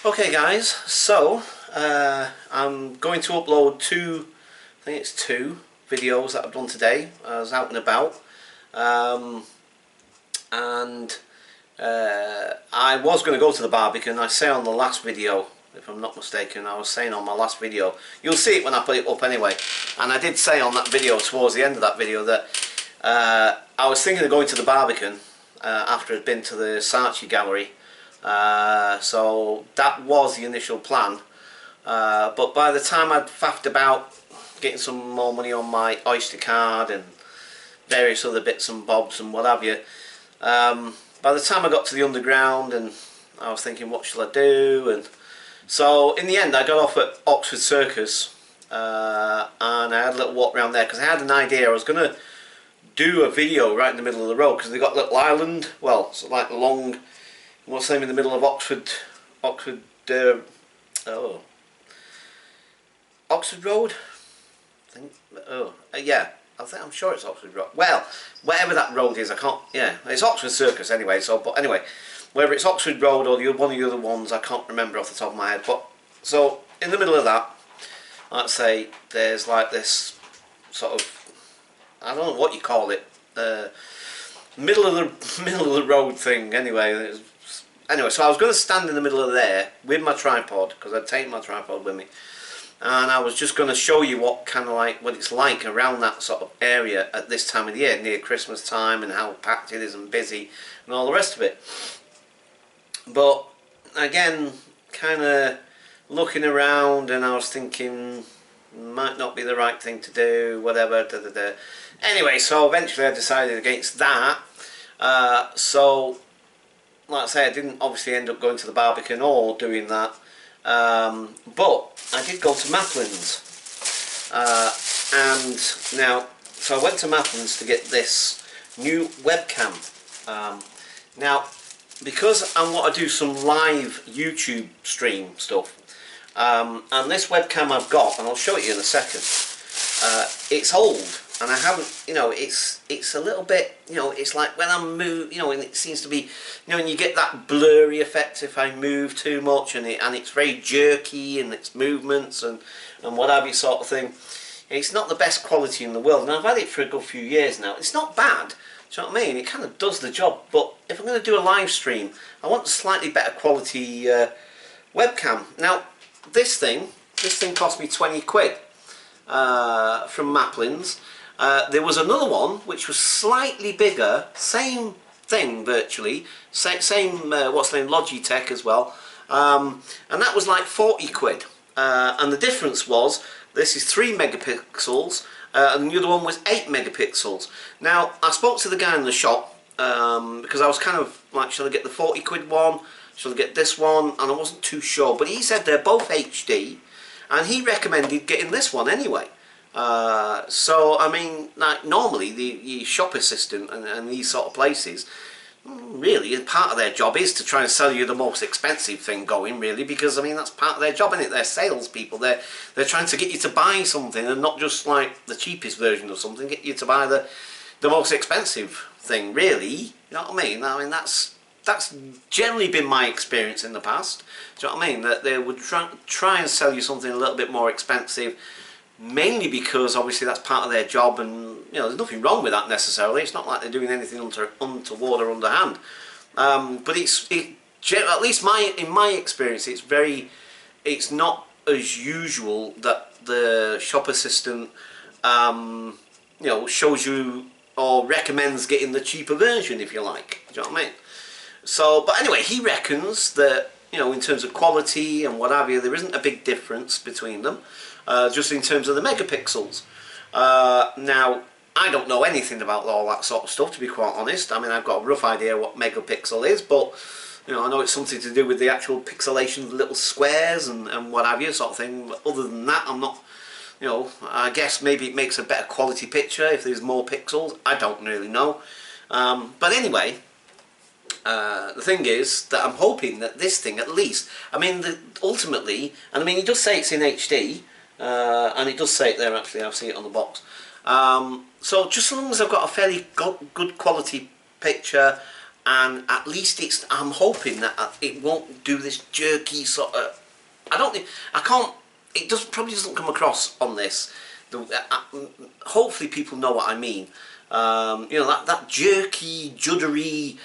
Okay guys, so I'm going to upload I think it's two videos that I've done today. I was out and about, and I was going to go to the barbecue, and I say on the last video, if I'm not mistaken, I was saying on my last video, you'll see it when I put it up anyway, and I did say on that video, towards the end of that video, that I was thinking of going to the barbecue after I'd been to the Saatchi gallery. So that was the initial plan, but by the time I'd faffed about getting some more money on my Oyster card and various other bits and bobs and what have you, by the time I got to the underground, and I was thinking, what shall I do? And so in the end I got off at Oxford Circus, and I had a little walk around there because I had an idea. I was going to do a video right in the middle of the road because they've got a little island, well, it's like a long, what's the name, in the middle of Oxford Road, I think. Yeah, I'm sure it's Oxford Road. Well, whatever that road is, I can't. Yeah, it's Oxford Circus anyway. So, but anyway, whether it's Oxford Road or one of the other ones, I can't remember off the top of my head. But so in the middle of that, let's say there's like this sort of, I don't know what you call it, middle of the road thing. Anyway. Anyway, so I was going to stand in the middle of there with my tripod, because I'd taken my tripod with me, and I was just going to show you what it's like around that sort of area at this time of the year, near Christmas time, and how packed it is and busy and all the rest of it. But again, kind of looking around, and I was thinking, might not be the right thing to do, whatever. Anyway, so eventually I decided against that. So like I say, I didn't obviously end up going to the barbecue or doing that, but I did go to Maplin's, and now, so I went to Maplin's to get this new webcam. Now, because I want to do some live YouTube stream stuff, and this webcam I've got, and I'll show it you in a second, it's old, and I haven't, it's a little bit, it's like when I move, and it seems to be, and you get that blurry effect if I move too much, and it's very jerky in its movements and what have you, sort of thing. It's not the best quality in the world, and I've had it for a good few years now. It's not bad, do you know what I mean? It kind of does the job, but if I'm going to do a live stream, I want a slightly better quality webcam. Now, this thing cost me 20 quid from Maplin's. There was another one which was slightly bigger, same thing virtually, same what's the name, Logitech as well, and that was like 40 quid. And the difference was, this is 3 megapixels, and the other one was 8 megapixels. Now, I spoke to the guy in the shop, because I was kind of like, shall I get the 40 quid one, shall I get this one, and I wasn't too sure, but he said they're both HD, and he recommended getting this one anyway. So I mean, like, normally the shop assistant and these sort of places, really part of their job is to try and sell you the most expensive thing going, really, because I mean that's part of their job, isn't it? They're salespeople. They're trying to get you to buy something, and not just like the cheapest version of something. Get you to buy the most expensive thing, really. You know what I mean? I mean that's generally been my experience in the past. Do you know what I mean? That they would try and sell you something a little bit more expensive, mainly because obviously that's part of their job, and there's nothing wrong with that necessarily. It's not like they're doing anything untoward or underhand. But at least in my experience, it's not as usual that the shop assistant shows you or recommends getting the cheaper version, if you like. Do you know what I mean? So, but anyway, he reckons that, in terms of quality and what have you, there isn't a big difference between them, just in terms of the megapixels. Now, I don't know anything about all that sort of stuff, to be quite honest. I mean, I've got a rough idea what megapixel is, but, I know it's something to do with the actual pixelation of the little squares and what have you, sort of thing. But other than that, I'm not, I guess maybe it makes a better quality picture if there's more pixels. I don't really know. But anyway, the thing is that I'm hoping that this thing, at least, I mean, ultimately, and I mean, it does say it's in HD, and it does say it there actually, I've seen it on the box. So just as long as I've got a fairly good quality picture, and at least I'm hoping that it won't do this jerky sort of. I can't. It probably doesn't come across on this. Hopefully people know what I mean. You know, that jerky, juddery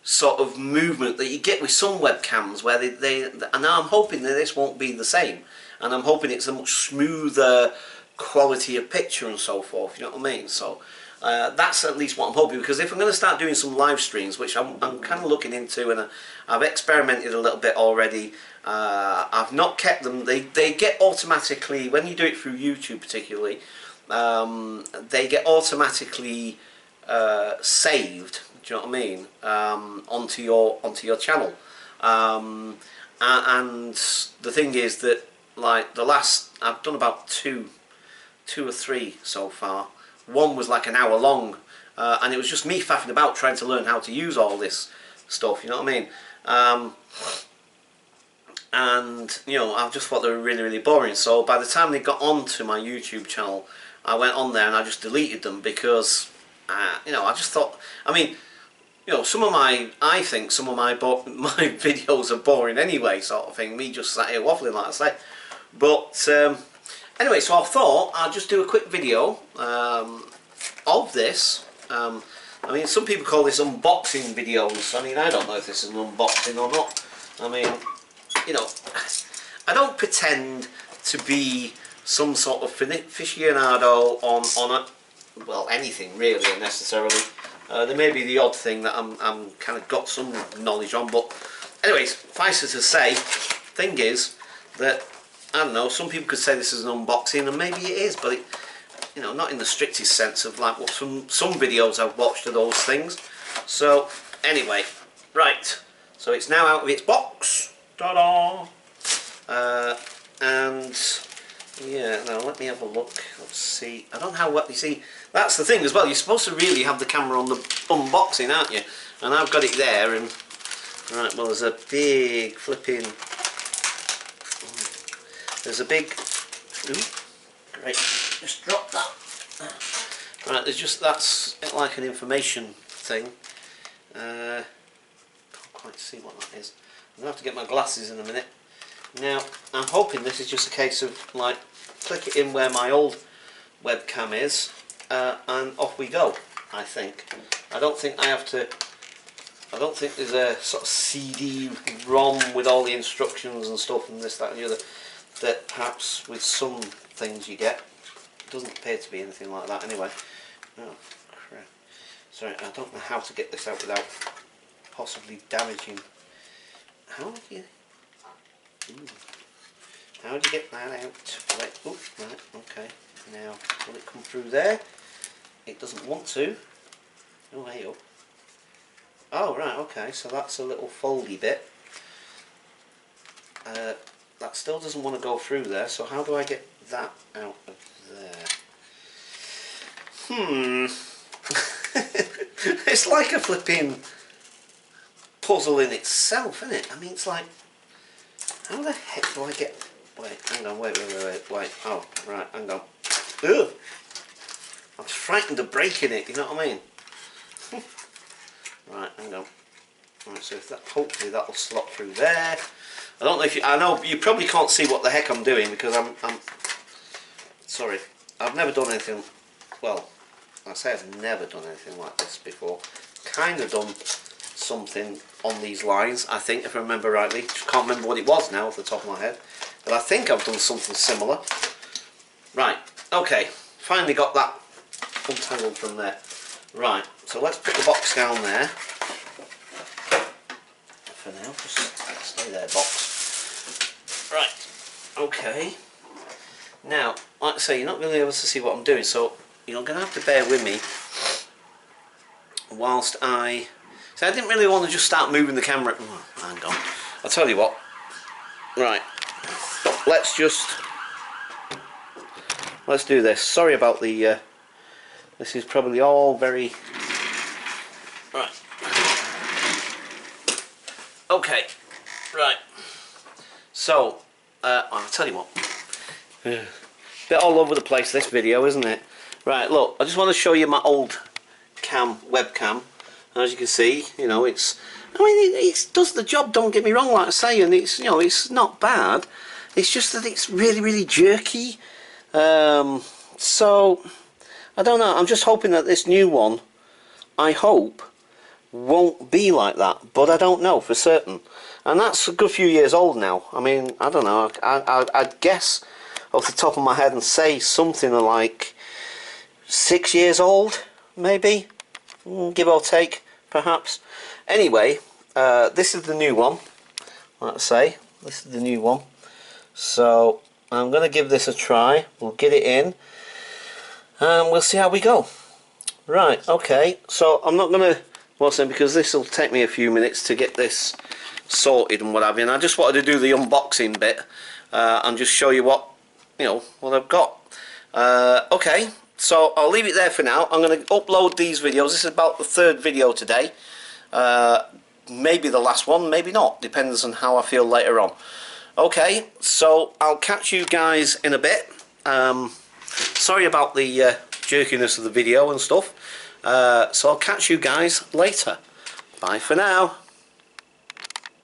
sort of movement that you get with some webcams, where and I'm hoping that this won't be the same, and I'm hoping it's a much smoother quality of picture and so forth. You know what I mean? So that's at least what I'm hoping, because if I'm going to start doing some live streams, which I'm kind of looking into, and I've experimented a little bit already. I've not kept them. They get automatically, when you do it through YouTube particularly, they get automatically saved. Do you know what I mean? Onto your channel. And the thing is that, like, I've done about two or three so far. One was like an hour long, and it was just me faffing about trying to learn how to use all this stuff. You know what I mean? And you know, I just thought they were really, really boring. So by the time they got onto my YouTube channel, I went on there and I just deleted them, because you know, I just thought, I mean, you know, I think some of my videos are boring anyway, sort of thing. Me just sat here waffling, like I say. But anyway, so I thought I'd just do a quick video of this. I mean, some people call this unboxing videos. I mean, I don't know if this is an unboxing or not. I mean, you know, I don't pretend to be some sort of aficionado on well, anything really necessarily. There may be the odd thing that I'm kind of got some knowledge on, but anyways, suffice it to say, thing is that, I don't know, some people could say this is an unboxing, and maybe it is, but you know, not in the strictest sense of like what some videos I've watched of those things. So anyway, right, so it's now out of its box. Ta-da! And yeah, now let me have a look. Let's see. I don't know how well, you see, that's the thing as well. You're supposed to really have the camera on the unboxing, aren't you? And I've got it there, and right, well, there's a big flipping. There's a big. Ooh, great. Just drop that. Right, that's like an information thing. Can't quite see what that is. I'm gonna have to get my glasses in a minute. Now, I'm hoping this is just a case of like click it in where my old webcam is, and off we go. I think. I don't think I have to. I don't think there's a sort of CD-ROM with all the instructions and stuff and this, that, and the other that perhaps with some things you get. It doesn't appear to be anything like that anyway. Oh crap! Sorry, I don't know how to get this out without possibly damaging. How do you? How do you get that out? Right, oh, right, okay. Now, will it come through there? It doesn't want to. Oh, hey up. Oh, right, okay, so that's a little foldy bit. That still doesn't want to go through there, so how do I get that out of there? It's like a flipping puzzle in itself, isn't it? I mean, it's like, how the heck do I get... Wait, hang on, wait. Oh, right, hang on. Ugh! I'm frightened of breaking it, you know what I mean? Right, hang on. Right, so if that, hopefully that'll slot through there. I don't know if you... I know you probably can't see what the heck I'm doing, because I'm sorry. I've never done anything... Well, I say I've never done anything like this before. Kind of done something on these lines, I think, if I remember rightly. Just can't remember what it was now off the top of my head, but I think I've done something similar. Right, okay, finally got that untangled from there. Right, so let's put the box down there for now. Just stay there, box. Right, okay. Now, like I say, you're not really able to see what I'm doing, so you're going to have to bear with me whilst I... So I didn't really want to just start moving the camera. Oh, hang on. I'll tell you what. Right. Let's do this. Sorry about the... this is probably all very... Right. Okay. Right. So, I'll tell you what. Bit all over the place, this video, isn't it? Right, look. I just want to show you my old webcam. As you can see, you know, I mean, it does the job, don't get me wrong, like I say, and it's, you know, it's not bad. It's just that it's really, really jerky. So, I don't know, I'm just hoping that this new one, I hope, won't be like that, but I don't know for certain. And that's a good few years old now. I mean, I don't know, I'd guess off the top of my head and say something like 6 years old, maybe, give or take, perhaps. Anyway, this is the new one, like I say, this is the new one. So, I'm going to give this a try, we'll get it in, and we'll see how we go. Right, okay, so I'm not going to watch them because this will take me a few minutes to get this sorted and what have you, and I just wanted to do the unboxing bit and just show you what, you know, what I've got. Okay, so I'll leave it there for now. I'm going to upload these videos. This is about the 3rd video today. Maybe the last one, maybe not, depends on how I feel later on. Okay, so I'll catch you guys in a bit. Sorry about the jerkiness of the video and stuff. So I'll catch you guys later. Bye for now.